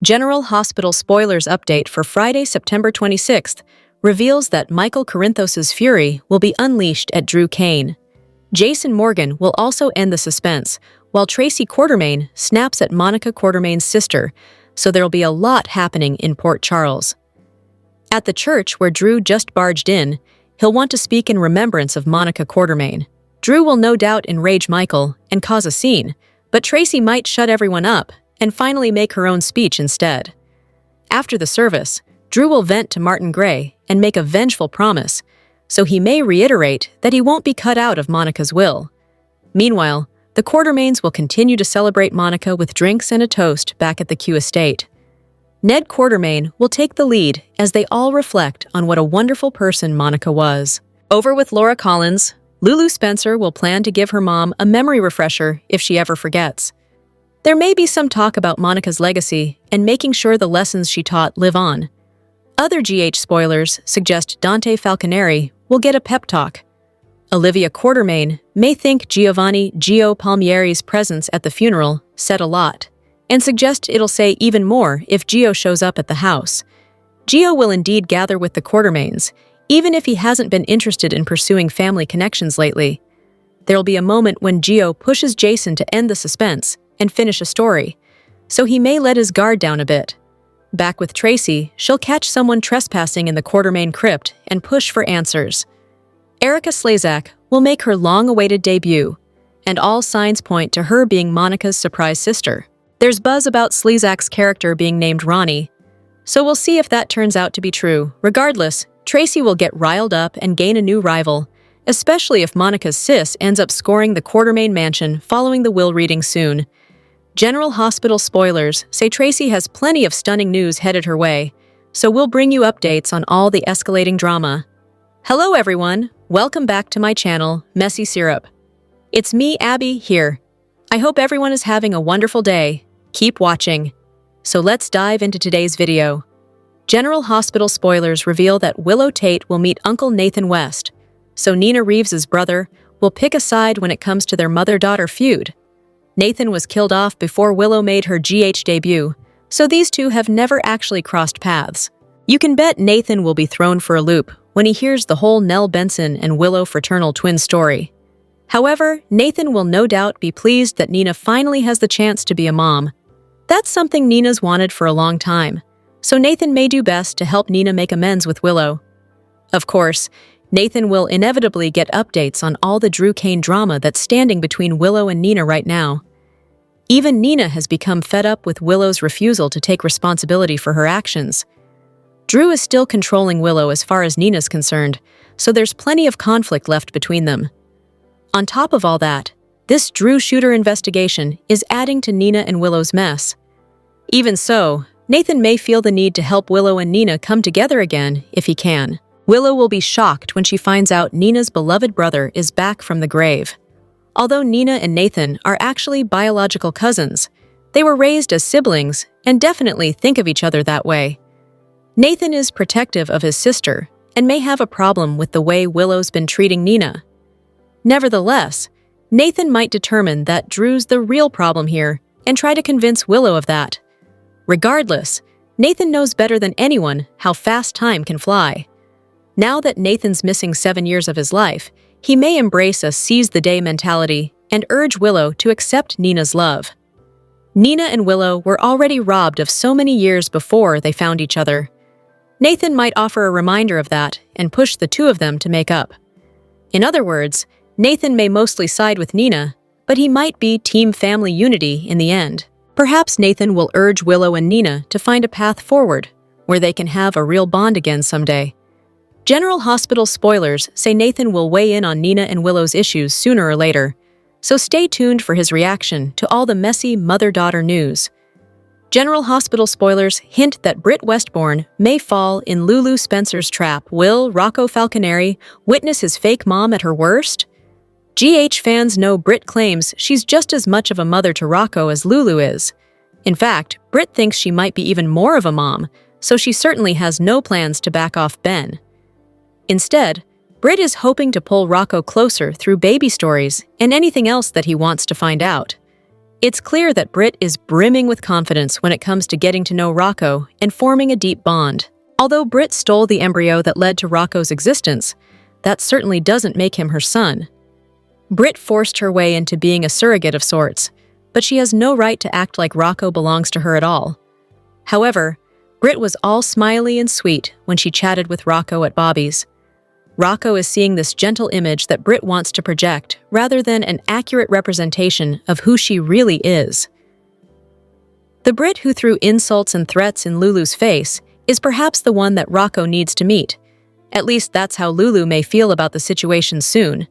General Hospital spoilers update for Friday, September 26th reveals that Michael Corinthos's fury will be unleashed at Drew Kane. Jason Morgan will also end the suspense, while Tracy Quartermaine snaps at Monica Quartermaine's sister, so there'll be a lot happening in Port Charles. At the church where Drew just barged in, he'll want to speak in remembrance of Monica Quartermaine. Drew will no doubt enrage Michael and cause a scene, but Tracy might shut everyone up and finally make her own speech instead. After the service, Drew will vent to Martin Gray and make a vengeful promise, so he may reiterate that he won't be cut out of Monica's will. Meanwhile, the Quartermaines will continue to celebrate Monica with drinks and a toast back at the Q estate. Ned Quartermaine will take the lead as they all reflect on what a wonderful person Monica was. Over with Laura Collins, Lulu Spencer will plan to give her mom a memory refresher if she ever forgets. There may be some talk about Monica's legacy and making sure the lessons she taught live on. Other GH spoilers suggest Dante Falconeri will get a pep talk. Olivia Quartermaine may think Giovanni Gio Palmieri's presence at the funeral said a lot, and suggest it'll say even more if Gio shows up at the house. Gio will indeed gather with the Quartermaines, even if he hasn't been interested in pursuing family connections lately. There'll be a moment when Gio pushes Jason to end the suspense and finish a story, so he may let his guard down a bit. Back with Tracy, she'll catch someone trespassing in the Quartermaine crypt and push for answers. Erica Slezak will make her long-awaited debut, and all signs point to her being Monica's surprise sister. There's buzz about Slezak's character being named Ronnie, so we'll see if that turns out to be true. Regardless, Tracy will get riled up and gain a new rival, especially if Monica's sis ends up scoring the Quartermaine mansion following the will reading soon. General Hospital spoilers say Tracy has plenty of stunning news headed her way, so we'll bring you updates on all the escalating drama. Hello everyone, welcome back to my channel, Messy Syrup. It's me, Abby, here. I hope everyone is having a wonderful day. Keep watching. So let's dive into today's video. General Hospital spoilers reveal that Willow Tate will meet Uncle Nathan West, so Nina Reeves's brother will pick a side when it comes to their mother-daughter feud. Nathan was killed off before Willow made her GH debut, so these two have never actually crossed paths. You can bet Nathan will be thrown for a loop when he hears the whole Nell Benson and Willow fraternal twin story. However, Nathan will no doubt be pleased that Nina finally has the chance to be a mom. That's something Nina's wanted for a long time, so Nathan may do best to help Nina make amends with Willow. Of course, Nathan will inevitably get updates on all the Drew Kane drama that's standing between Willow and Nina right now. Even Nina has become fed up with Willow's refusal to take responsibility for her actions. Drew is still controlling Willow as far as Nina's concerned, so there's plenty of conflict left between them. On top of all that, this Drew shooter investigation is adding to Nina and Willow's mess. Even so, Nathan may feel the need to help Willow and Nina come together again if he can. Willow will be shocked when she finds out Nina's beloved brother is back from the grave. Although Nina and Nathan are actually biological cousins, they were raised as siblings and definitely think of each other that way. Nathan is protective of his sister and may have a problem with the way Willow's been treating Nina. Nevertheless, Nathan might determine that Drew's the real problem here and try to convince Willow of that. Regardless, Nathan knows better than anyone how fast time can fly. Now that Nathan's missing 7 years of his life, he may embrace a seize-the-day mentality and urge Willow to accept Nina's love. Nina and Willow were already robbed of so many years before they found each other. Nathan might offer a reminder of that and push the two of them to make up. In other words, Nathan may mostly side with Nina, but he might be Team Family Unity in the end. Perhaps Nathan will urge Willow and Nina to find a path forward, where they can have a real bond again someday. General Hospital spoilers say Nathan will weigh in on Nina and Willow's issues sooner or later, so stay tuned for his reaction to all the messy mother-daughter news. General Hospital spoilers hint that Britt Westbourne may fall in Lulu Spencer's trap. Will Rocco Falconeri witness his fake mom at her worst? GH fans know Britt claims she's just as much of a mother to Rocco as Lulu is. In fact, Britt thinks she might be even more of a mom, so she certainly has no plans to back off Ben. Instead, Britt is hoping to pull Rocco closer through baby stories and anything else that he wants to find out. It's clear that Britt is brimming with confidence when it comes to getting to know Rocco and forming a deep bond. Although Britt stole the embryo that led to Rocco's existence, that certainly doesn't make him her son. Britt forced her way into being a surrogate of sorts, but she has no right to act like Rocco belongs to her at all. However, Britt was all smiley and sweet when she chatted with Rocco at Bobby's. Rocco is seeing this gentle image that Britt wants to project, rather than an accurate representation of who she really is. The Britt who threw insults and threats in Lulu's face is perhaps the one that Rocco needs to meet. At least that's how Lulu may feel about the situation soon.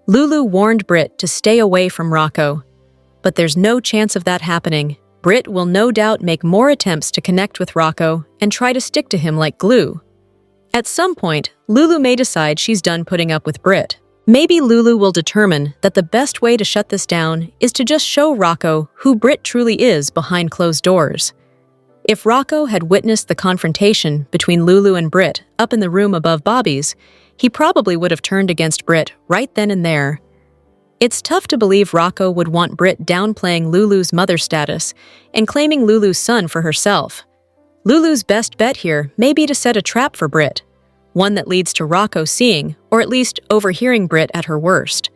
Lulu warned Britt to stay away from Rocco, but there's no chance of that happening. Britt will no doubt make more attempts to connect with Rocco and try to stick to him like glue. At some point, Lulu may decide she's done putting up with Britt. Maybe Lulu will determine that the best way to shut this down is to just show Rocco who Britt truly is behind closed doors. If Rocco had witnessed the confrontation between Lulu and Britt up in the room above Bobby's, he probably would have turned against Britt right then and there. It's tough to believe Rocco would want Britt downplaying Lulu's mother status and claiming Lulu's son for herself. Lulu's best bet here may be to set a trap for Britt, one that leads to Rocco seeing, or at least overhearing Britt at her worst.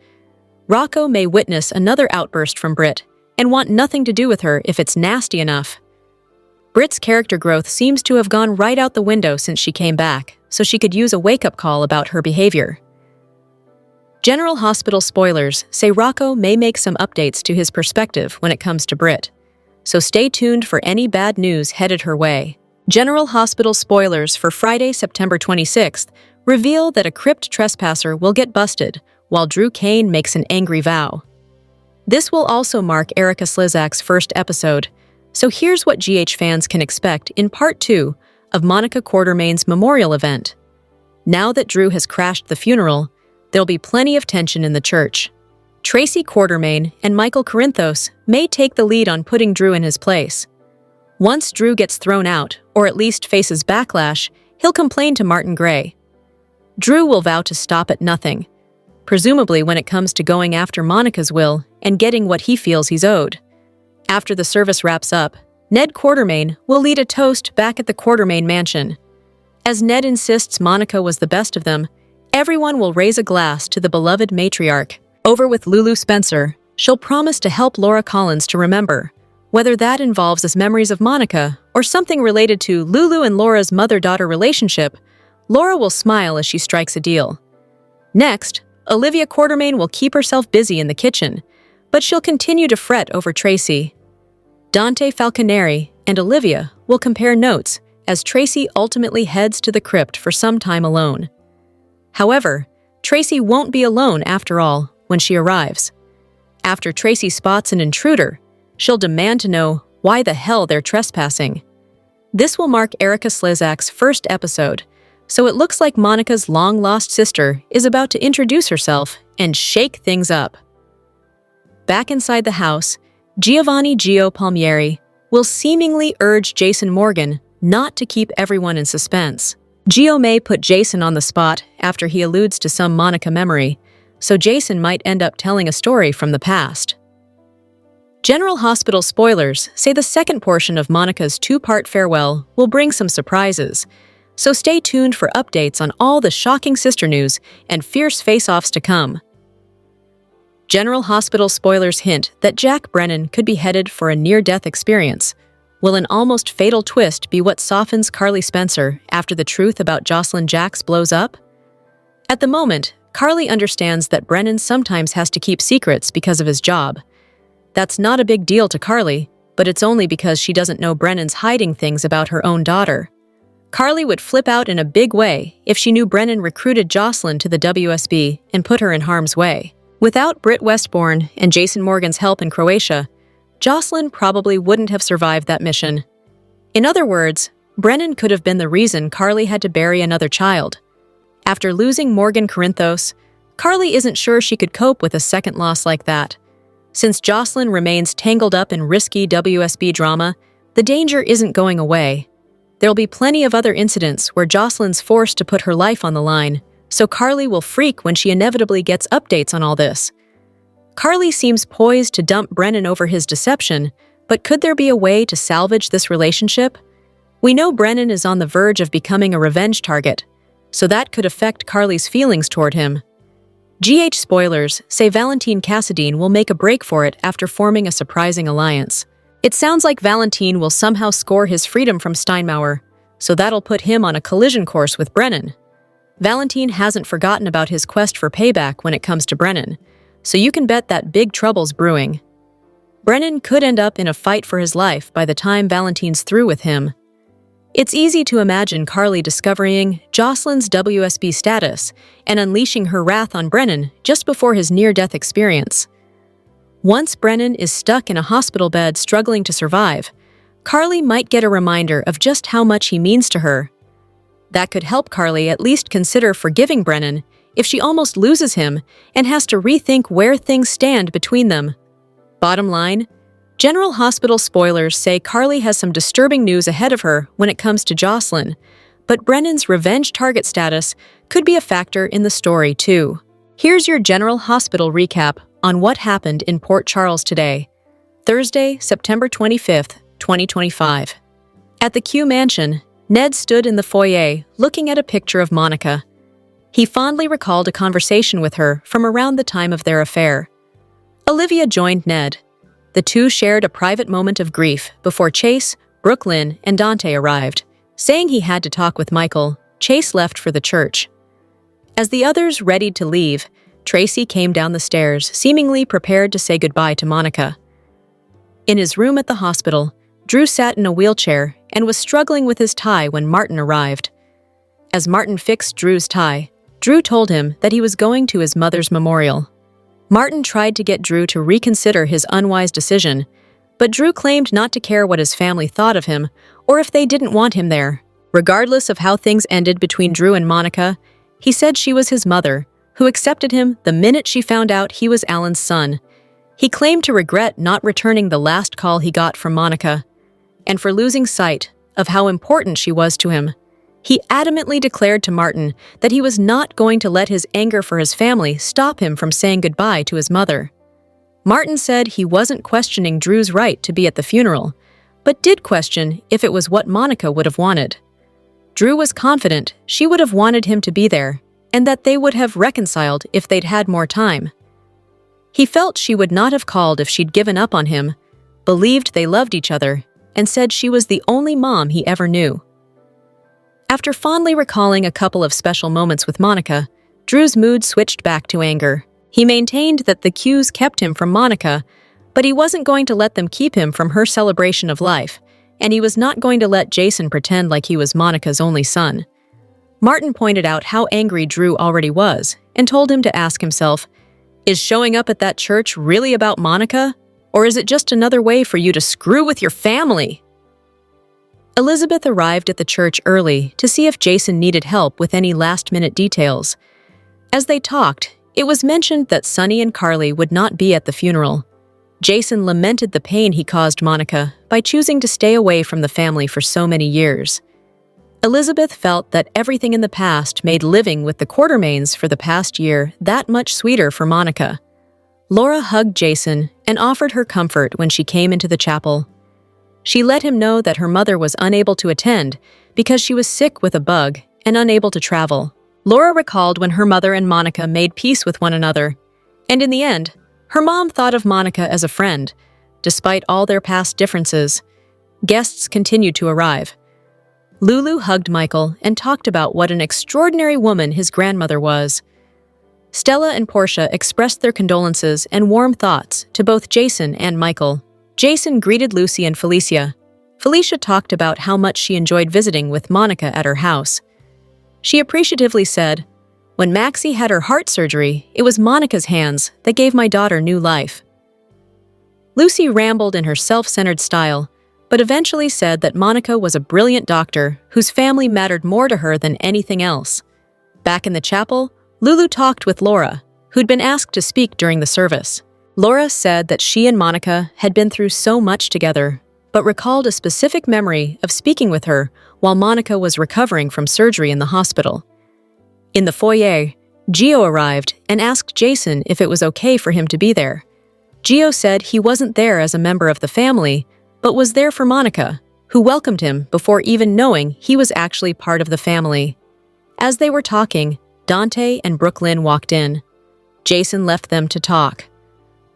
Rocco may witness another outburst from Britt and want nothing to do with her if it's nasty enough. Britt's character growth seems to have gone right out the window since she came back, so she could use a wake-up call about her behavior. General Hospital spoilers say Rocco may make some updates to his perspective when it comes to Britt, so stay tuned for any bad news headed her way. General Hospital spoilers for Friday, September 26th reveal that a crypt trespasser will get busted while Drew Kane makes an angry vow. This will also mark Erica Slizak's first episode, so here's what GH fans can expect in Part 2 of Monica Quartermain's memorial event. Now that Drew has crashed the funeral, there'll be plenty of tension in the church. Tracy Quartermain and Michael Corinthos may take the lead on putting Drew in his place. Once Drew gets thrown out, or at least faces backlash, he'll complain to Martin Gray. Drew will vow to stop at nothing, presumably when it comes to going after Monica's will and getting what he feels he's owed. After the service wraps up, Ned Quartermain will lead a toast back at the Quartermain mansion. As Ned insists Monica was the best of them, everyone will raise a glass to the beloved matriarch. Over with Lulu Spencer, she'll promise to help Laura Collins to remember, whether that involves as memories of Monica or something related to Lulu and Laura's mother-daughter relationship. Laura will smile as she strikes a deal. Next, Olivia Quartermain will keep herself busy in the kitchen, but she'll continue to fret over Tracy. Dante Falconeri and Olivia will compare notes as Tracy ultimately heads to the crypt for some time alone. However, Tracy won't be alone after all when she arrives. After Tracy spots an intruder, she'll demand to know why the hell they're trespassing. This will mark Erica Slizak's first episode, so it looks like Monica's long-lost sister is about to introduce herself and shake things up. Back inside the house, Giovanni Gio Palmieri will seemingly urge Jason Morgan not to keep everyone in suspense. Gio may put Jason on the spot after he alludes to some Monica memory, so Jason might end up telling a story from the past. General Hospital spoilers say the second portion of Monica's two-part farewell will bring some surprises, so stay tuned for updates on all the shocking sister news and fierce face-offs to come. General Hospital spoilers hint that Jack Brennan could be headed for a near-death experience. Will an almost fatal twist be what softens Carly Spencer after the truth about Jocelyn Jacks blows up? At the moment, Carly understands that Brennan sometimes has to keep secrets because of his job. That's not a big deal to Carly, but it's only because she doesn't know Brennan's hiding things about her own daughter. Carly would flip out in a big way if she knew Brennan recruited Jocelyn to the WSB and put her in harm's way. Without Britt Westbourne and Jason Morgan's help in Croatia, Jocelyn probably wouldn't have survived that mission. In other words, Brennan could have been the reason Carly had to bury another child. After losing Morgan Corinthos, Carly isn't sure she could cope with a second loss like that. Since Jocelyn remains tangled up in risky WSB drama, the danger isn't going away. There'll be plenty of other incidents where Jocelyn's forced to put her life on the line, so Carly will freak when she inevitably gets updates on all this. Carly seems poised to dump Brennan over his deception, but could there be a way to salvage this relationship? We know Brennan is on the verge of becoming a revenge target, so that could affect Carly's feelings toward him. GH spoilers say Valentine Cassadine will make a break for it after forming a surprising alliance. It sounds like Valentine will somehow score his freedom from Steinmauer, so that'll put him on a collision course with Brennan. Valentine hasn't forgotten about his quest for payback when it comes to Brennan, so you can bet that big trouble's brewing. Brennan could end up in a fight for his life by the time Valentine's through with him. It's easy to imagine Carly discovering Jocelyn's WSB status and unleashing her wrath on Brennan just before his near-death experience. Once Brennan is stuck in a hospital bed struggling to survive, Carly might get a reminder of just how much he means to her. That could help Carly at least consider forgiving Brennan if she almost loses him and has to rethink where things stand between them. Bottom line, General Hospital spoilers say Carly has some disturbing news ahead of her when it comes to Jocelyn, but Brennan's revenge target status could be a factor in the story too. Here's your General Hospital recap on what happened in Port Charles today, Thursday, September 25th, 2025. At the Q Mansion, Ned stood in the foyer looking at a picture of Monica. He fondly recalled a conversation with her from around the time of their affair. Olivia joined Ned. The two shared a private moment of grief before Chase, Brooklyn, and Dante arrived. Saying he had to talk with Michael, Chase left for the church. As the others readied to leave, Tracy came down the stairs, seemingly prepared to say goodbye to Monica. In his room at the hospital, Drew sat in a wheelchair and was struggling with his tie when Martin arrived. As Martin fixed Drew's tie, Drew told him that he was going to his mother's memorial. Martin tried to get Drew to reconsider his unwise decision, but Drew claimed not to care what his family thought of him or if they didn't want him there. Regardless of how things ended between Drew and Monica, he said she was his mother, who accepted him the minute she found out he was Alan's son. He claimed to regret not returning the last call he got from Monica, and for losing sight of how important she was to him. He adamantly declared to Martin that he was not going to let his anger for his family stop him from saying goodbye to his mother. Martin said he wasn't questioning Drew's right to be at the funeral, but did question if it was what Monica would have wanted. Drew was confident she would have wanted him to be there, and that they would have reconciled if they'd had more time. He felt she would not have called if she'd given up on him, believed they loved each other, and said she was the only mom he ever knew. After fondly recalling a couple of special moments with Monica, Drew's mood switched back to anger. He maintained that the Qs kept him from Monica, but he wasn't going to let them keep him from her celebration of life, and he was not going to let Jason pretend like he was Monica's only son. Martin pointed out how angry Drew already was and told him to ask himself, is showing up at that church really about Monica, or is it just another way for you to screw with your family? Elizabeth arrived at the church early to see if Jason needed help with any last-minute details. As they talked, it was mentioned that Sonny and Carly would not be at the funeral. Jason lamented the pain he caused Monica by choosing to stay away from the family for so many years. Elizabeth felt that everything in the past made living with the Quartermains for the past year that much sweeter for Monica. Laura hugged Jason and offered her comfort when she came into the chapel. She let him know that her mother was unable to attend because she was sick with a bug and unable to travel. Laura recalled when her mother and Monica made peace with one another, and in the end, her mom thought of Monica as a friend, despite all their past differences. Guests continued to arrive. Lulu hugged Michael and talked about what an extraordinary woman his grandmother was. Stella and Portia expressed their condolences and warm thoughts to both Jason and Michael. Jason greeted Lucy and Felicia. Felicia talked about how much she enjoyed visiting with Monica at her house. She appreciatively said, "When Maxie had her heart surgery, it was Monica's hands that gave my daughter new life." Lucy rambled in her self-centered style, but eventually said that Monica was a brilliant doctor whose family mattered more to her than anything else. Back in the chapel, Lulu talked with Laura, who'd been asked to speak during the service. Laura said that she and Monica had been through so much together, but recalled a specific memory of speaking with her while Monica was recovering from surgery in the hospital. In the foyer, Gio arrived and asked Jason if it was okay for him to be there. Gio said he wasn't there as a member of the family, but was there for Monica, who welcomed him before even knowing he was actually part of the family. As they were talking, Dante and Brooklyn walked in. Jason left them to talk.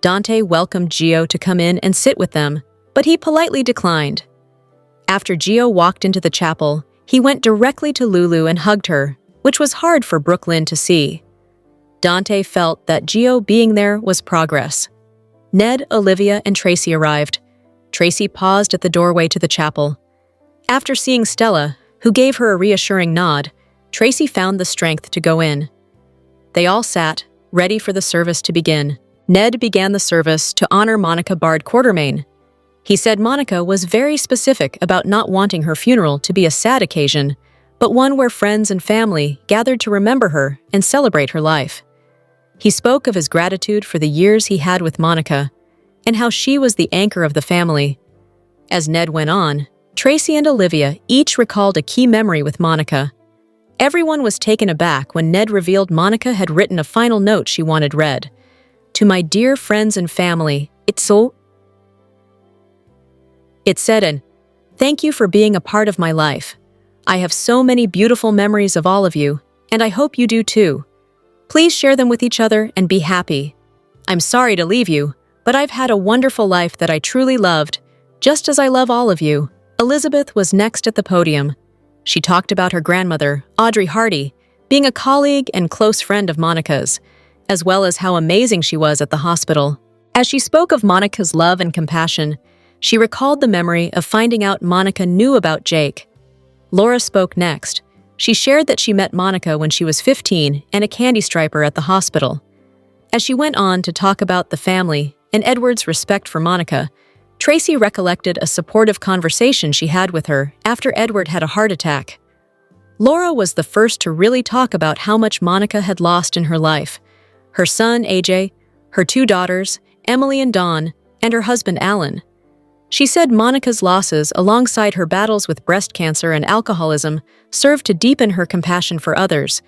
Dante welcomed Gio to come in and sit with them, but he politely declined. After Gio walked into the chapel, he went directly to Lulu and hugged her, which was hard for Brooklyn to see. Dante felt that Gio being there was progress. Ned, Olivia, and Tracy arrived. Tracy paused at the doorway to the chapel. After seeing Stella, who gave her a reassuring nod, Tracy found the strength to go in. They all sat, ready for the service to begin. Ned began the service to honor Monica Bard Quartermain. He said Monica was very specific about not wanting her funeral to be a sad occasion, but one where friends and family gathered to remember her and celebrate her life. He spoke of his gratitude for the years he had with Monica, and how she was the anchor of the family. As Ned went on, Tracy and Olivia each recalled a key memory with Monica. Everyone was taken aback when Ned revealed Monica had written a final note she wanted read. "To my dear friends and family, it said, and thank you for being a part of my life. I have so many beautiful memories of all of you, and I hope you do too. Please share them with each other and be happy. I'm sorry to leave you, but I've had a wonderful life that I truly loved, just as I love all of you." Elizabeth was next at the podium. She talked about her grandmother, Audrey Hardy, being a colleague and close friend of Monica's, as well as how amazing she was at the hospital. As she spoke of Monica's love and compassion, she recalled the memory of finding out Monica knew about Jake. Laura spoke next. She shared that she met Monica when she was 15 and a candy striper at the hospital. As she went on to talk about the family and Edward's respect for Monica, Tracy recollected a supportive conversation she had with her after Edward had a heart attack. Laura was the first to really talk about how much Monica had lost in her life. Her son, AJ, her 2 daughters, Emily and Dawn, and her husband, Alan. She said Monica's losses, alongside her battles with breast cancer and alcoholism, served to deepen her compassion for others.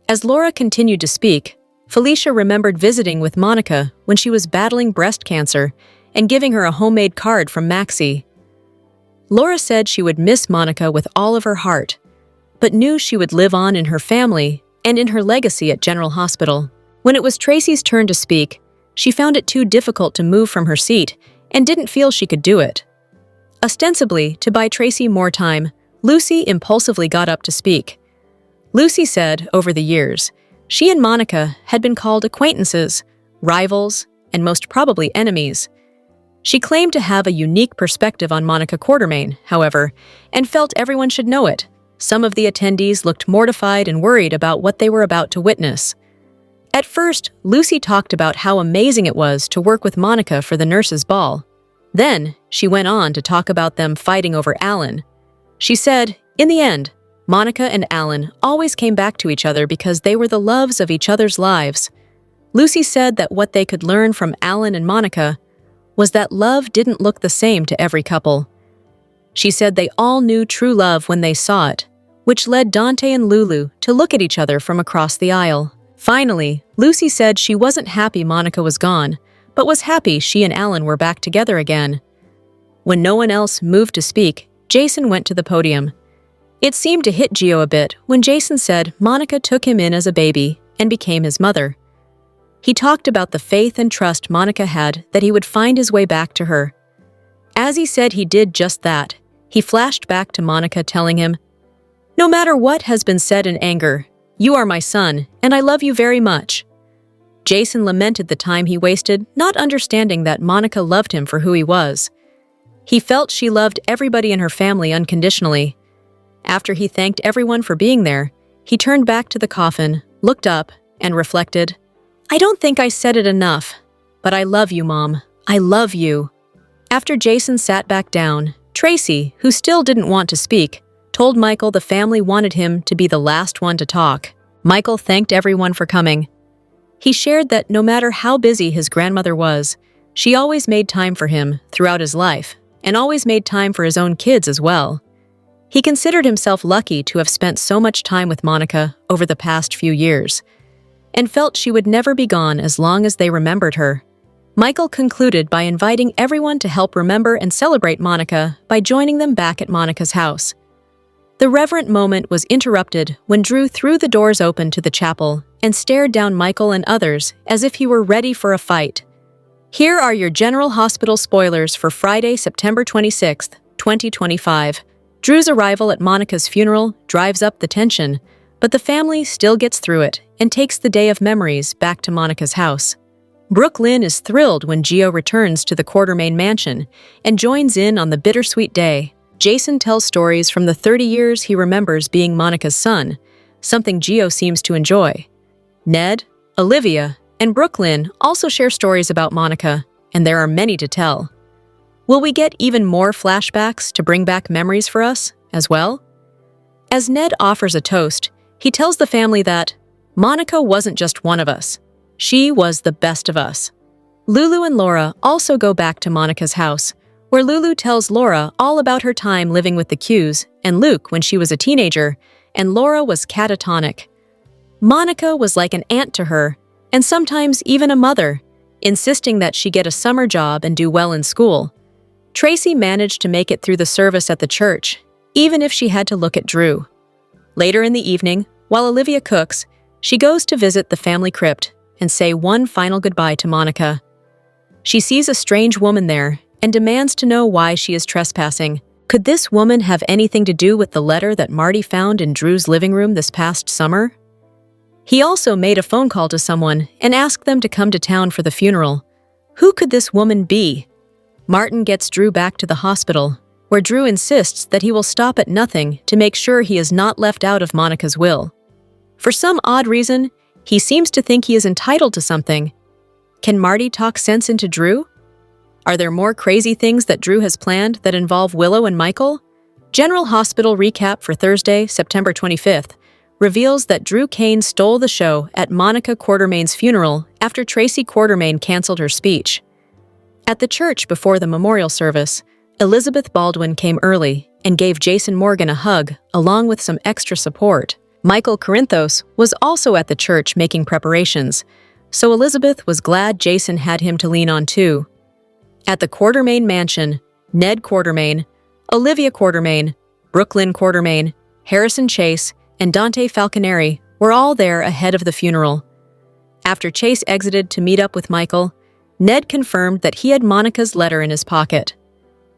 As Laura continued to speak, Felicia remembered visiting with Monica when she was battling breast cancer and giving her a homemade card from Maxie. Laura said she would miss Monica with all of her heart, but knew she would live on in her family and in her legacy at General Hospital. When it was Tracy's turn to speak, she found it too difficult to move from her seat and didn't feel she could do it. Ostensibly, to buy Tracy more time, Lucy impulsively got up to speak. Lucy said, over the years, she and Monica had been called acquaintances, rivals, and most probably enemies. She claimed to have a unique perspective on Monica Quartermain, however, and felt everyone should know it. Some of the attendees looked mortified and worried about what they were about to witness. At first, Lucy talked about how amazing it was to work with Monica for the nurses' ball. Then, she went on to talk about them fighting over Alan. She said, in the end, Monica and Alan always came back to each other because they were the loves of each other's lives. Lucy said that what they could learn from Alan and Monica was that love didn't look the same to every couple. She said they all knew true love when they saw it, which led Dante and Lulu to look at each other from across the aisle. Finally, Lucy said she wasn't happy Monica was gone, but was happy she and Alan were back together again. When no one else moved to speak, Jason went to the podium. It seemed to hit Gio a bit when Jason said Monica took him in as a baby and became his mother. He talked about the faith and trust Monica had that he would find his way back to her. As he said he did just that, he flashed back to Monica telling him, "No matter what has been said in anger, you are my son, and I love you very much." Jason lamented the time he wasted not understanding that Monica loved him for who he was. He felt she loved everybody in her family unconditionally. After he thanked everyone for being there, he turned back to the coffin, looked up, and reflected, "I don't think I said it enough, but I love you, Mom. I love you." After Jason sat back down, Tracy, who still didn't want to speak, told Michael the family wanted him to be the last one to talk. Michael thanked everyone for coming. He shared that no matter how busy his grandmother was, she always made time for him throughout his life, and always made time for his own kids as well. He considered himself lucky to have spent so much time with Monica over the past few years. and felt she would never be gone as long as they remembered her. Michael concluded by inviting everyone to help remember and celebrate Monica by joining them back at Monica's house. The reverent moment was interrupted when Drew threw the doors open to the chapel and stared down Michael and others as if he were ready for a fight. Here are your General Hospital spoilers for Friday, September 26, 2025. Drew's arrival at Monica's funeral drives up the tension, but the family still gets through it and takes the day of memories back to Monica's house. Brooklyn is thrilled when Gio returns to the Quartermain mansion and joins in on the bittersweet day. Jason tells stories from the 30 years he remembers being Monica's son, something Gio seems to enjoy. Ned, Olivia, and Brooklyn also share stories about Monica, and there are many to tell. Will we get even more flashbacks to bring back memories for us as well? As Ned offers a toast, he tells the family that Monica wasn't just one of us. She was the best of us. Lulu and Laura also go back to Monica's house, where Lulu tells Laura all about her time living with the Qs and Luke when she was a teenager, and Laura was catatonic. Monica was like an aunt to her, and sometimes even a mother, insisting that she get a summer job and do well in school. Tracy managed to make it through the service at the church, even if she had to look at Drew. Later in the evening, while Olivia cooks, she goes to visit the family crypt and say one final goodbye to Monica. She sees a strange woman there and demands to know why she is trespassing. Could this woman have anything to do with the letter that Marty found in Drew's living room this past summer? He also made a phone call to someone and asked them to come to town for the funeral. Who could this woman be? Martin gets Drew back to the hospital, where Drew insists that he will stop at nothing to make sure he is not left out of Monica's will. For some odd reason, he seems to think he is entitled to something. Can Marty talk sense into Drew? Are there more crazy things that Drew has planned that involve Willow and Michael? General Hospital recap for Thursday, September 25th, reveals that Drew Kane stole the show at Monica Quartermain's funeral after Tracy Quartermain canceled her speech. At the church before the memorial service, Elizabeth Baldwin came early and gave Jason Morgan a hug, along with some extra support. Michael Corinthos was also at the church making preparations, so Elizabeth was glad Jason had him to lean on too. At the Quartermain mansion, Ned Quartermain, Olivia Quartermain, Brooklyn Quartermain, Harrison Chase, and Dante Falconeri were all there ahead of the funeral. After Chase exited to meet up with Michael, Ned confirmed that he had Monica's letter in his pocket.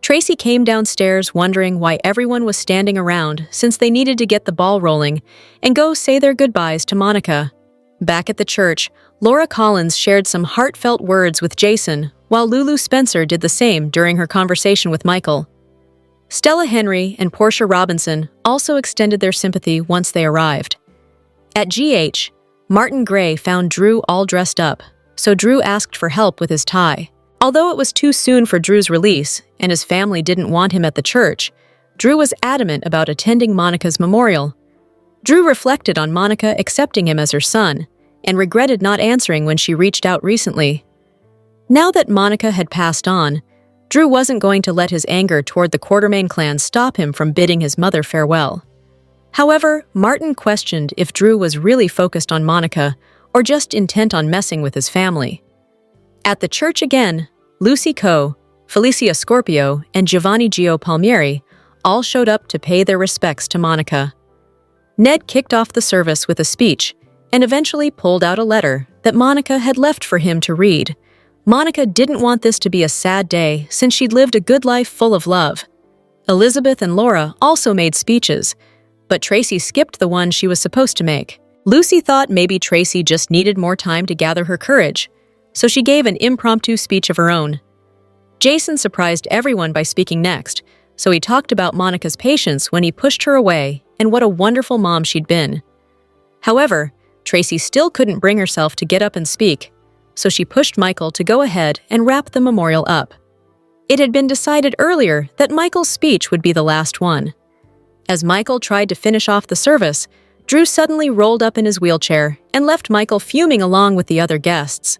Tracy came downstairs wondering why everyone was standing around since they needed to get the ball rolling and go say their goodbyes to Monica. Back at the church, Laura Collins shared some heartfelt words with Jason, while Lulu Spencer did the same during her conversation with Michael. Stella Henry and Portia Robinson also extended their sympathy once they arrived. At GH, Martin Gray found Drew all dressed up, so Drew asked for help with his tie. Although it was too soon for Drew's release and his family didn't want him at the church, Drew was adamant about attending Monica's memorial. Drew reflected on Monica accepting him as her son and regretted not answering when she reached out recently. Now that Monica had passed on, Drew wasn't going to let his anger toward the Quartermain clan stop him from bidding his mother farewell. However, Martin questioned if Drew was really focused on Monica or just intent on messing with his family. At the church again, Lucy Coe, Felicia Scorpio, and Giovanni Gio Palmieri all showed up to pay their respects to Monica. Ned kicked off the service with a speech and eventually pulled out a letter that Monica had left for him to read. Monica didn't want this to be a sad day since she'd lived a good life full of love. Elizabeth and Laura also made speeches, but Tracy skipped the one she was supposed to make. Lucy thought maybe Tracy just needed more time to gather her courage, so she gave an impromptu speech of her own. Jason surprised everyone by speaking next, so he talked about Monica's patience when he pushed her away and what a wonderful mom she'd been. However, Tracy still couldn't bring herself to get up and speak, so she pushed Michael to go ahead and wrap the memorial up. It had been decided earlier that Michael's speech would be the last one. As Michael tried to finish off the service, Drew suddenly rolled up in his wheelchair and left Michael fuming along with the other guests.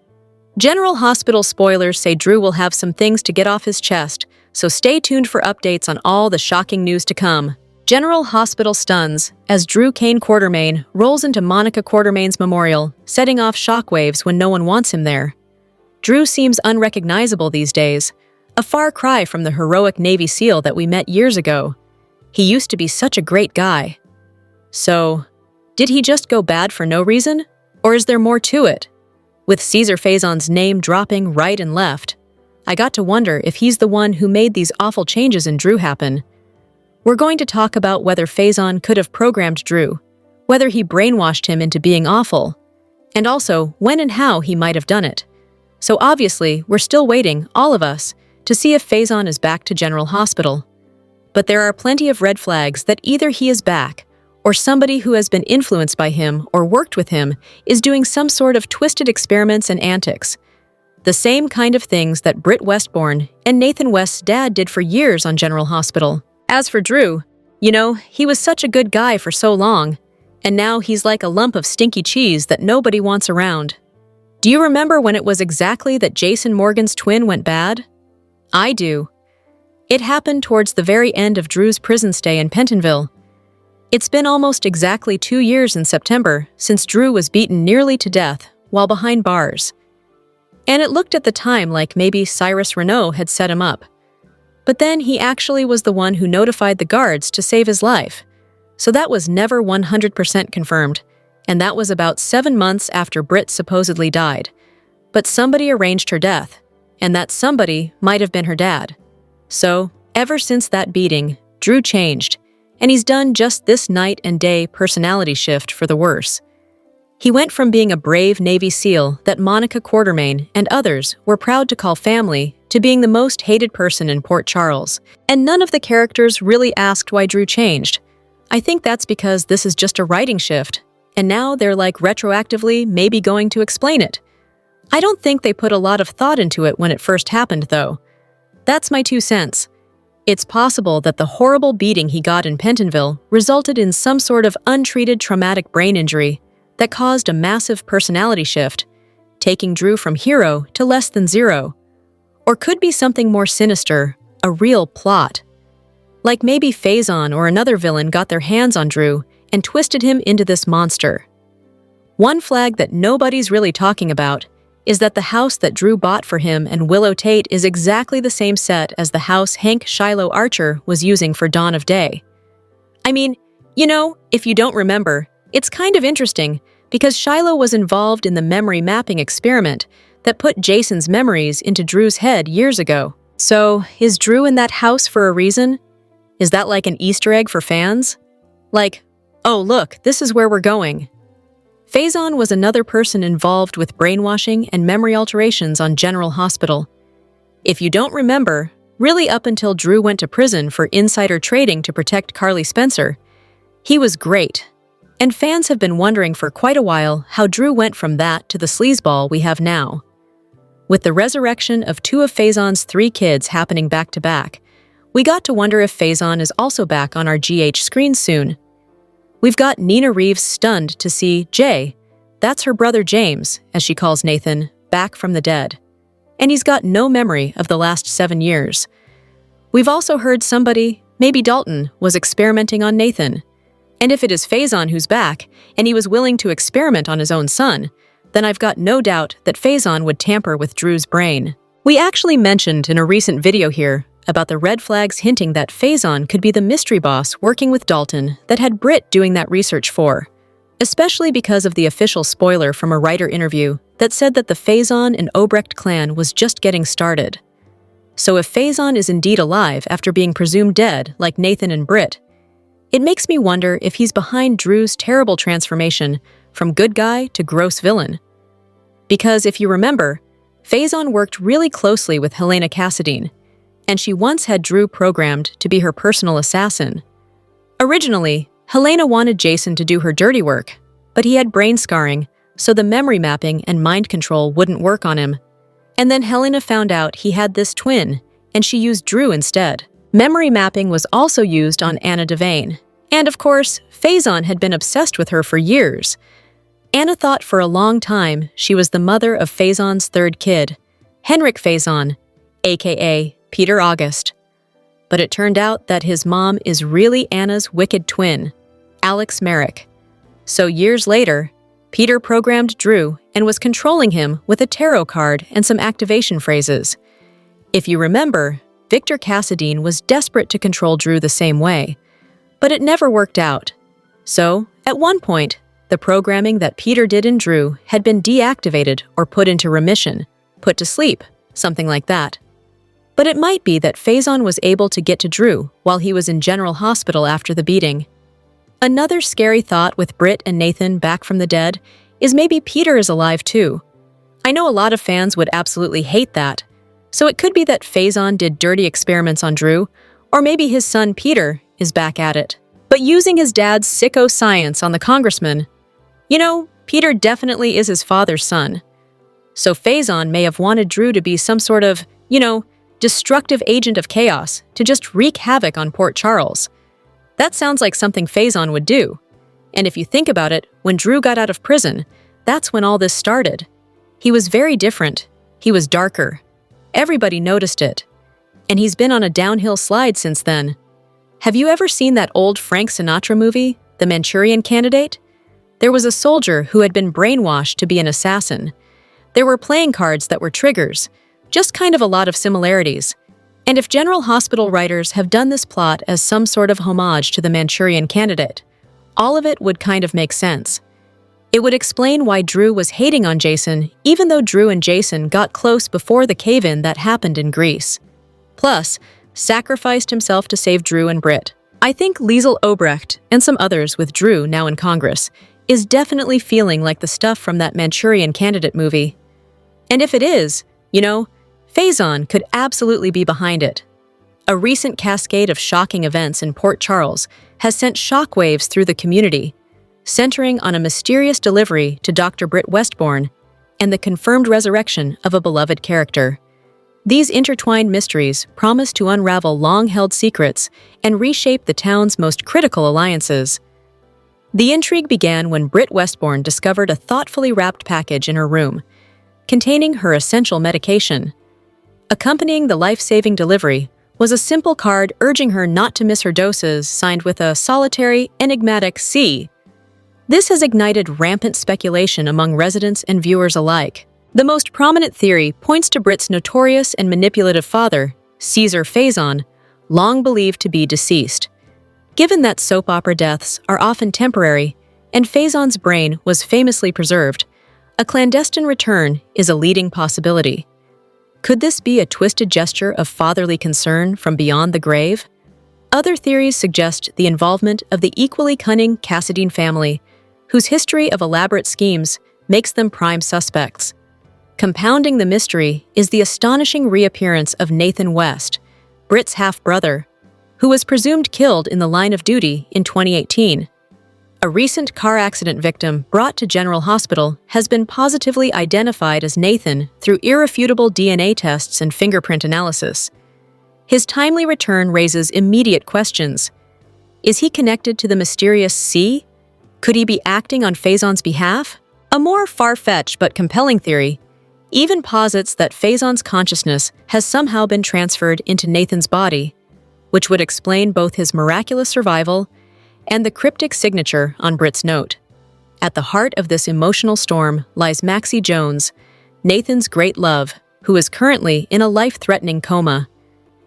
General Hospital spoilers say Drew will have some things to get off his chest, so stay tuned for updates on all the shocking news to come. General Hospital stuns as Drew Kane Quartermain rolls into Monica Quartermain's memorial, setting off shockwaves when no one wants him there. Drew seems unrecognizable these days, a far cry from the heroic Navy SEAL that we met years ago. He used to be such a great guy. So, did he just go bad for no reason? Or is there more to it? With Caesar Faison's name dropping right and left, I got to wonder if he's the one who made these awful changes in Drew happen. We're going to talk about whether Faison could have programmed Drew, whether he brainwashed him into being awful, and also when and how he might have done it. So obviously, we're still waiting, all of us, to see if Faison is back to General Hospital. But there are plenty of red flags that either he is back, or somebody who has been influenced by him or worked with him is doing some sort of twisted experiments and antics. The same kind of things that Britt Westbourne and Nathan West's dad did for years on General Hospital. As for Drew, he was such a good guy for so long, and now he's like a lump of stinky cheese that nobody wants around. Do you remember when it was exactly that Jason Morgan's twin went bad? I do. It happened towards the very end of Drew's prison stay in Pentonville. It's been almost exactly 2 years in September since Drew was beaten nearly to death while behind bars. And it looked at the time like maybe Cyrus Renault had set him up. But then he actually was the one who notified the guards to save his life. So that was never 100% confirmed, and that was about 7 months after Britt supposedly died. But somebody arranged her death, and that somebody might have been her dad. So, ever since that beating, Drew changed, and he's done just this night and day personality shift for the worse. He went from being a brave Navy SEAL that Monica Quartermain and others were proud to call family to being the most hated person in Port Charles. And none of the characters really asked why Drew changed. I think that's because this is just a writing shift, and now they're like retroactively maybe going to explain it. I don't think they put a lot of thought into it when it first happened, though. That's my 2 cents. It's possible that the horrible beating he got in Pentonville resulted in some sort of untreated traumatic brain injury that caused a massive personality shift, taking Drew from hero to less than zero. Or could be something more sinister, a real plot. Like maybe Faison or another villain got their hands on Drew and twisted him into this monster. One flag that nobody's really talking about is that the house that Drew bought for him and Willow Tate is exactly the same set as the house Hank Shiloh Archer was using for Dawn of Day. I mean, if you don't remember, it's kind of interesting because Shiloh was involved in the memory mapping experiment that put Jason's memories into Drew's head years ago. So, is Drew in that house for a reason? Is that like an Easter egg for fans? Like, oh look, this is where we're going. Faison was another person involved with brainwashing and memory alterations on General Hospital. If you don't remember, really up until Drew went to prison for insider trading to protect Carly Spencer, he was great. And fans have been wondering for quite a while how Drew went from that to the sleazeball we have now. With the resurrection of 2 of Faison's 3 kids happening back to back, we got to wonder if Faison is also back on our GH screens soon. We've got Nina Reeves stunned to see Jay, that's her brother James, as she calls Nathan, back from the dead. And he's got no memory of the last 7 years. We've also heard somebody, maybe Dalton, was experimenting on Nathan. And if it is Faison who's back, and he was willing to experiment on his own son, then I've got no doubt that Faison would tamper with Drew's brain. We actually mentioned in a recent video here about the red flags hinting that Faison could be the mystery boss working with Dalton that had Britt doing that research for, especially because of the official spoiler from a writer interview that said that the Faison and Obrecht clan was just getting started. So if Faison is indeed alive after being presumed dead like Nathan and Britt, it makes me wonder if he's behind Drew's terrible transformation from good guy to gross villain. Because if you remember, Faison worked really closely with Helena Cassadine, and she once had Drew programmed to be her personal assassin. Originally, Helena wanted Jason to do her dirty work, but he had brain scarring, so the memory mapping and mind control wouldn't work on him. And then Helena found out he had this twin, and she used Drew instead. Memory mapping was also used on Anna Devane. And of course, Faison had been obsessed with her for years. Anna thought for a long time she was the mother of Faison's 3rd kid, Henrik Faison, aka Peter August. but it turned out that his mom is really Anna's wicked twin, Alex Merrick. So years later, Peter programmed Drew and was controlling him with a tarot card and some activation phrases. If you remember, Victor Cassadine was desperate to control Drew the same way, but it never worked out. So, at one point, the programming that Peter did in Drew had been deactivated or put into remission, put to sleep, something like that. But it might be that Faison was able to get to Drew while he was in General Hospital after the beating. Another scary thought with Britt and Nathan back from the dead is maybe Peter is alive too. I know a lot of fans would absolutely hate that, so it could be that Faison did dirty experiments on Drew, or maybe his son Peter is back at it, but using his dad's sicko science on the congressman. You know, Peter definitely is his father's son. So Faison may have wanted Drew to be some sort of, destructive agent of chaos to just wreak havoc on Port Charles. That sounds like something Faison would do. And if you think about it, when Drew got out of prison, that's when all this started. He was very different. He was darker. Everybody noticed it. And he's been on a downhill slide since then. Have you ever seen that old Frank Sinatra movie, The Manchurian Candidate? There was a soldier who had been brainwashed to be an assassin. There were playing cards that were triggers, just kind of a lot of similarities. And if General Hospital writers have done this plot as some sort of homage to the Manchurian Candidate, all of it would kind of make sense. It would explain why Drew was hating on Jason, even though Drew and Jason got close before the cave-in that happened in Greece. Plus, sacrificed himself to save Drew and Britt. I think Liesl Obrecht, and some others with Drew now in Congress, is definitely feeling like the stuff from that Manchurian Candidate movie. And if it is, Faison could absolutely be behind it. A recent cascade of shocking events in Port Charles has sent shockwaves through the community, centering on a mysterious delivery to Dr. Britt Westbourne and the confirmed resurrection of a beloved character. These intertwined mysteries promise to unravel long-held secrets and reshape the town's most critical alliances. The intrigue began when Britt Westbourne discovered a thoughtfully wrapped package in her room, containing her essential medication. Accompanying the life-saving delivery was a simple card urging her not to miss her doses, signed with a solitary, enigmatic C. This has ignited rampant speculation among residents and viewers alike. The most prominent theory points to Britt's notorious and manipulative father, Caesar Faison, long believed to be deceased. Given that soap opera deaths are often temporary, and Faison's brain was famously preserved, a clandestine return is a leading possibility. Could this be a twisted gesture of fatherly concern from beyond the grave? Other theories suggest the involvement of the equally cunning Cassadine family, whose history of elaborate schemes makes them prime suspects. Compounding the mystery is the astonishing reappearance of Nathan West, Britt's half-brother, who was presumed killed in the line of duty in 2018. A recent car accident victim brought to General Hospital has been positively identified as Nathan through irrefutable DNA tests and fingerprint analysis. His timely return raises immediate questions. Is he connected to the mysterious C? Could he be acting on Faison's behalf? A more far-fetched but compelling theory even posits that Faison's consciousness has somehow been transferred into Nathan's body, which would explain both his miraculous survival and the cryptic signature on Britt's note. At the heart of this emotional storm lies Maxie Jones, Nathan's great love, who is currently in a life-threatening coma.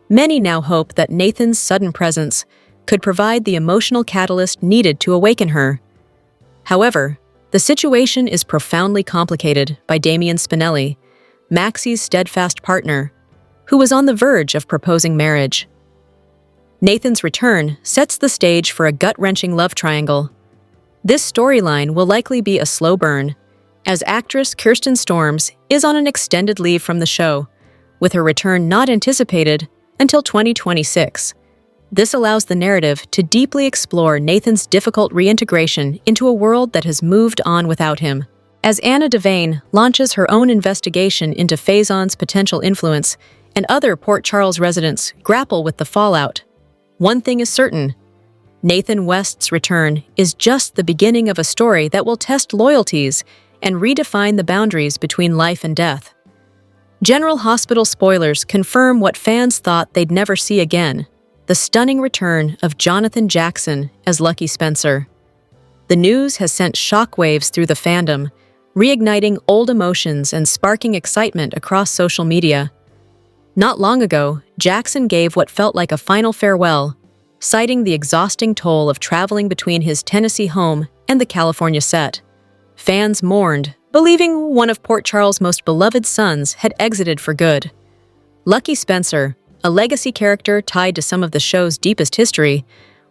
Many now hope that Nathan's sudden presence could provide the emotional catalyst needed to awaken her. However, the situation is profoundly complicated by Damian Spinelli, Maxie's steadfast partner, who was on the verge of proposing marriage. Nathan's return sets the stage for a gut-wrenching love triangle. This storyline will likely be a slow burn, as actress Kirsten Storms is on an extended leave from the show, with her return not anticipated until 2026. This allows the narrative to deeply explore Nathan's difficult reintegration into a world that has moved on without him. As Anna Devane launches her own investigation into Faison's potential influence, and other Port Charles residents grapple with the fallout, one thing is certain: Nathan West's return is just the beginning of a story that will test loyalties and redefine the boundaries between life and death. General Hospital spoilers confirm what fans thought they'd never see again. the stunning return of Jonathan Jackson as Lucky Spencer. The news has sent shockwaves through the fandom, reigniting old emotions and sparking excitement across social media. Not long ago, Jackson gave what felt like a final farewell, citing the exhausting toll of traveling between his Tennessee home and the California set. Fans mourned, believing one of Port Charles' most beloved sons had exited for good. Lucky Spencer, a legacy character tied to some of the show's deepest history,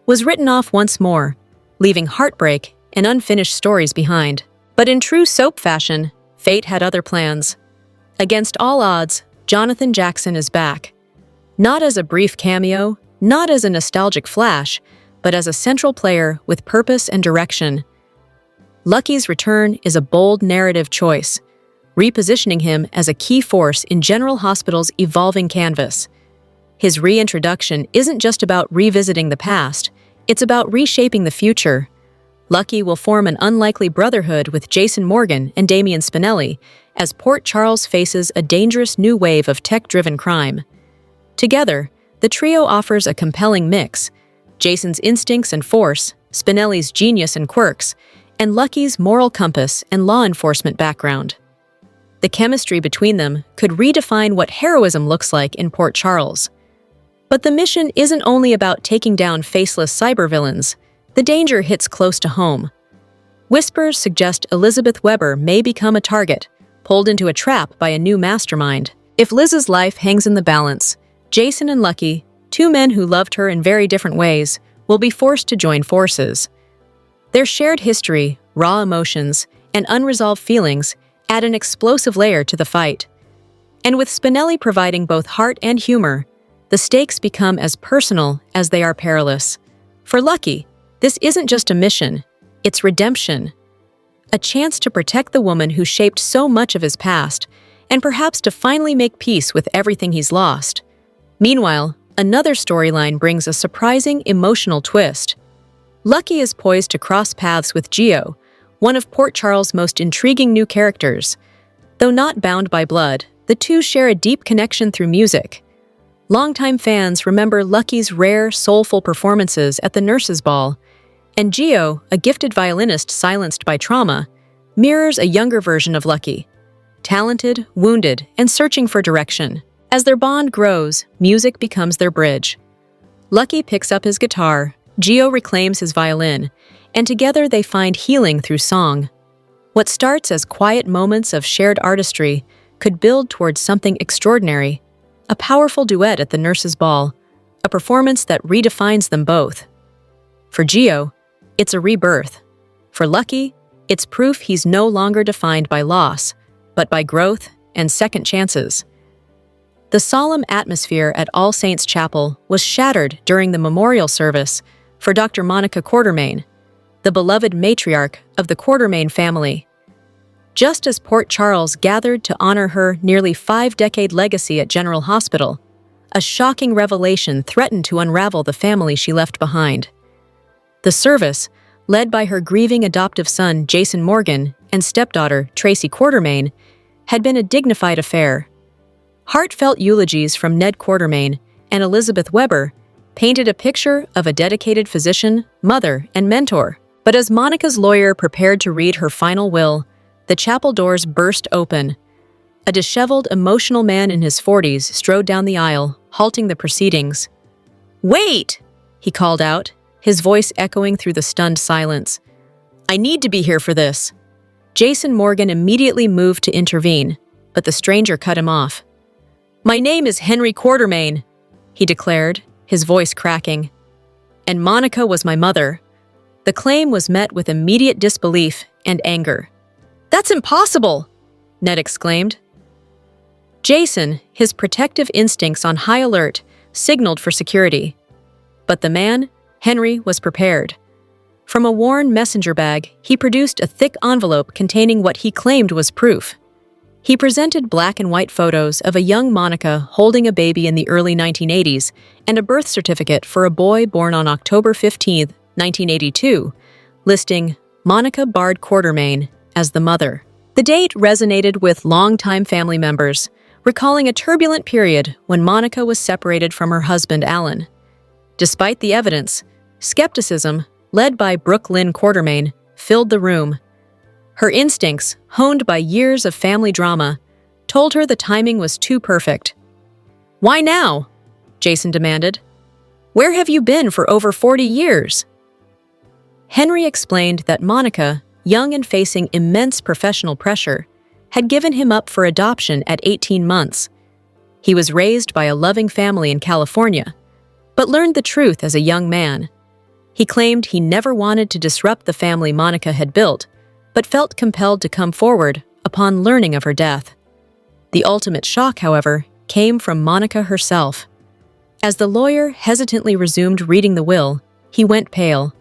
was written off once more, leaving heartbreak and unfinished stories behind. But in true soap fashion, fate had other plans. Against all odds, Jonathan Jackson is back. Not as a brief cameo, not as a nostalgic flash, but as a central player with purpose and direction. Lucky's return is a bold narrative choice, repositioning him as a key force in General Hospital's evolving canvas. His reintroduction isn't just about revisiting the past, it's about reshaping the future. Lucky will form an unlikely brotherhood with Jason Morgan and Damian Spinelli as Port Charles faces a dangerous new wave of tech-driven crime. Together, the trio offers a compelling mix: Jason's instincts and force, Spinelli's genius and quirks, and Lucky's moral compass and law enforcement background. The chemistry between them could redefine what heroism looks like in Port Charles. But the mission isn't only about taking down faceless cybervillains. The danger hits close to home. Whispers suggest Elizabeth Weber may become a target, pulled into a trap by a new mastermind. If Liz's life hangs in the balance, Jason and Lucky, two men who loved her in very different ways, will be forced to join forces. Their shared history, raw emotions, and unresolved feelings add an explosive layer to the fight. And with Spinelli providing both heart and humor, the stakes become as personal as they are perilous. For Lucky, this isn't just a mission, it's redemption. A chance to protect the woman who shaped so much of his past, and perhaps to finally make peace with everything he's lost. Meanwhile, another storyline brings a surprising emotional twist. Lucky is poised to cross paths with Gio, one of Port Charles' most intriguing new characters. Though not bound by blood, the two share a deep connection through music. Longtime fans remember Lucky's rare, soulful performances at the Nurses' Ball, and Gio, a gifted violinist silenced by trauma, mirrors a younger version of Lucky, talented, wounded, and searching for direction. As their bond grows, music becomes their bridge. Lucky picks up his guitar, Gio reclaims his violin, and together they find healing through song. What starts as quiet moments of shared artistry could build towards something extraordinary. A powerful duet at the Nurses' Ball, a performance that redefines them both. For Gio, it's a rebirth. For Lucky, it's proof he's no longer defined by loss, but by growth and second chances. The solemn atmosphere at All Saints Chapel was shattered during the memorial service for Dr. Monica Quartermain, the beloved matriarch of the Quartermain family. Just as Port Charles gathered to honor her nearly 5-decade legacy at General Hospital, a shocking revelation threatened to unravel the family she left behind. The service, led by her grieving adoptive son Jason Morgan and stepdaughter Tracy Quartermain, had been a dignified affair. Heartfelt eulogies from Ned Quartermain and Elizabeth Weber painted a picture of a dedicated physician, mother, and mentor. But as Monica's lawyer prepared to read her final will, the chapel doors burst open. A disheveled, emotional man in his 40s strode down the aisle, halting the proceedings. "Wait!" he called out, his voice echoing through the stunned silence. "I need to be here for this." Jason Morgan immediately moved to intervene, but the stranger cut him off. "My name is Henry Quartermain," he declared, his voice cracking. "And Monica was my mother." The claim was met with immediate disbelief and anger. "That's impossible!" Ned exclaimed. Jason, his protective instincts on high alert, signaled for security. But the man, Henry, was prepared. From a worn messenger bag, he produced a thick envelope containing what he claimed was proof. He presented black and white photos of a young Monica holding a baby in the early 1980s and a birth certificate for a boy born on October 15, 1982, listing Monica Bard Quartermain as the mother. The date resonated with longtime family members, recalling a turbulent period when Monica was separated from her husband, Alan. Despite the evidence, skepticism, led by Brooklyn Quartermain, filled the room. Her instincts, honed by years of family drama, told her the timing was too perfect. "Why now?" Jason demanded. "Where have you been for over 40 years?" Henry explained that Monica, young and facing immense professional pressure, had given him up for adoption at 18 months. He was raised by a loving family in California, but learned the truth as a young man. He claimed he never wanted to disrupt the family Monica had built, but felt compelled to come forward upon learning of her death. The ultimate shock, however, came from Monica herself. As the lawyer hesitantly resumed reading the will, he went pale.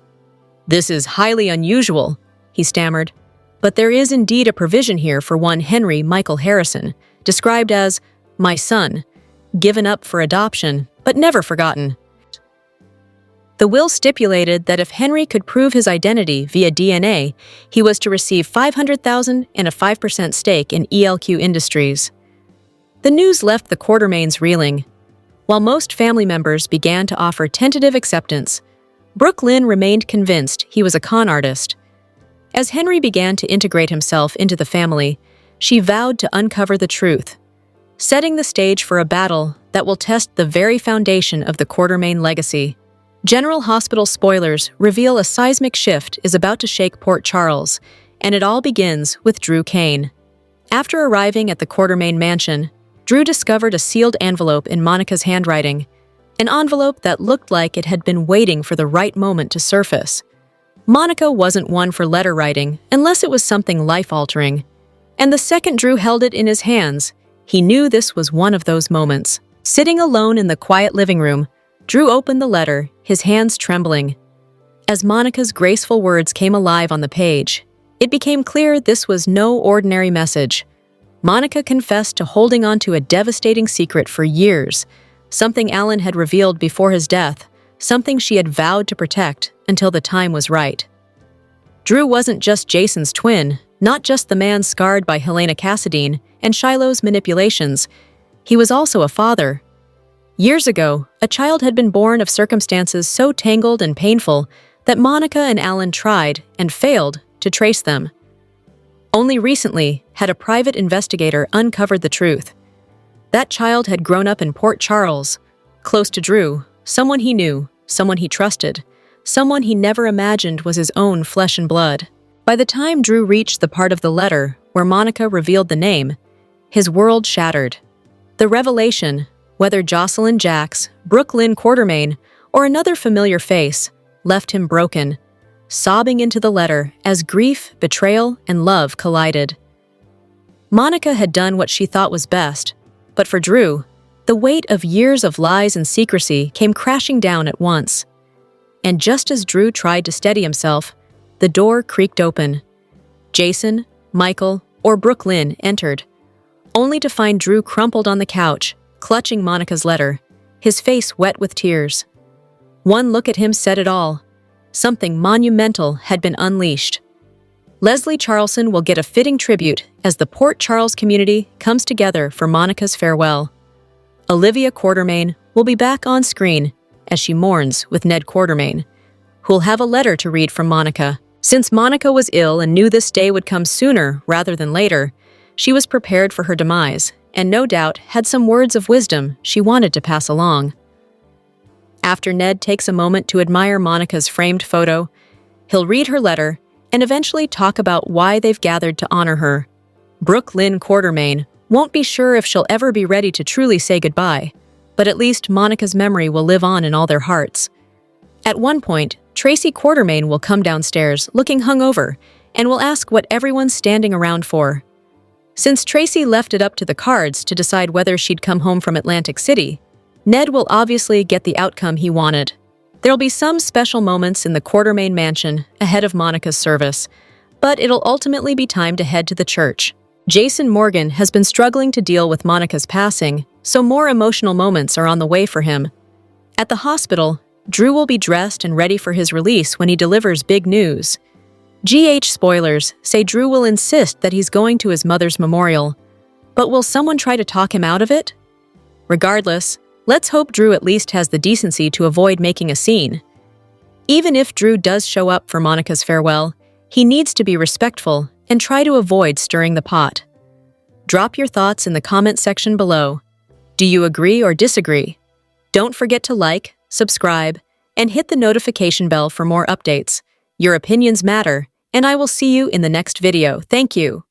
"This is highly unusual," he stammered, "but there is indeed a provision here for one Henry Michael Harrison, described as my son, given up for adoption, but never forgotten." The will stipulated that if Henry could prove his identity via DNA, he was to receive $500,000 and a 5% stake in ELQ Industries. The news left the Quartermains reeling. While most family members began to offer tentative acceptance, Brooklyn remained convinced he was a con artist. As Henry began to integrate himself into the family, she vowed to uncover the truth, setting the stage for a battle that will test the very foundation of the Quartermain legacy. General Hospital spoilers reveal a seismic shift is about to shake Port Charles, and it all begins with Drew Kane. After arriving at the Quartermain mansion, Drew discovered a sealed envelope in Monica's handwriting, an envelope that looked like it had been waiting for the right moment to surface. Monica wasn't one for letter writing unless it was something life-altering, and the second Drew held it in his hands, he knew this was one of those moments. Sitting alone in the quiet living room, Drew opened the letter, his hands trembling. As Monica's graceful words came alive on the page, it became clear this was no ordinary message. Monica confessed to holding on to a devastating secret for years, something Alan had revealed before his death, something she had vowed to protect until the time was right. Drew wasn't just Jason's twin, not just the man scarred by Helena Cassadine and Shiloh's manipulations. He was also a father. Years ago, a child had been born of circumstances so tangled and painful that Monica and Alan tried, and failed, to trace them. Only recently had a private investigator uncovered the truth. That child had grown up in Port Charles, close to Drew, someone he knew, someone he trusted, someone he never imagined was his own flesh and blood. By the time Drew reached the part of the letter where Monica revealed the name, his world shattered. The revelation, whether Jocelyn Jacks, Brooklyn Quartermain, or another familiar face, left him broken, sobbing into the letter as grief, betrayal, and love collided. Monica had done what she thought was best, but for Drew, the weight of years of lies and secrecy came crashing down at once. And just as Drew tried to steady himself, the door creaked open. Jason, Michael, or Brooklyn entered, only to find Drew crumpled on the couch, clutching Monica's letter, his face wet with tears. One look at him said it all. Something monumental had been unleashed. Leslie Charleson will get a fitting tribute as the Port Charles community comes together for Monica's farewell. Olivia Quartermain will be back on screen as she mourns with Ned Quartermain, who'll have a letter to read from Monica. Since Monica was ill and knew this day would come sooner rather than later, she was prepared for her demise, and no doubt had some words of wisdom she wanted to pass along. After Ned takes a moment to admire Monica's framed photo, he'll read her letter and eventually talk about why they've gathered to honor her. Brooklyn Quartermain won't be sure if she'll ever be ready to truly say goodbye, but at least Monica's memory will live on in all their hearts. At one point, Tracy Quartermain will come downstairs looking hungover and will ask what everyone's standing around for. Since Tracy left it up to the cards to decide whether she'd come home from Atlantic City, Ned will obviously get the outcome he wanted. There'll be some special moments in the Quartermain mansion ahead of Monica's service, but it'll ultimately be time to head to the church. Jason Morgan has been struggling to deal with Monica's passing, so more emotional moments are on the way for him. At the hospital, Drew will be dressed and ready for his release when he delivers big news. GH spoilers say Drew will insist that he's going to his mother's memorial, but will someone try to talk him out of it? Regardless, Let's hope Drew at least has the decency to avoid making a scene. Even if Drew does show up for Monica's farewell, he needs to be respectful and try to avoid stirring the pot. Drop your thoughts in the comment section below. Do you agree or disagree? Don't forget to like, subscribe, and hit the notification bell for more updates. Your opinions matter, and I will see you in the next video. Thank you.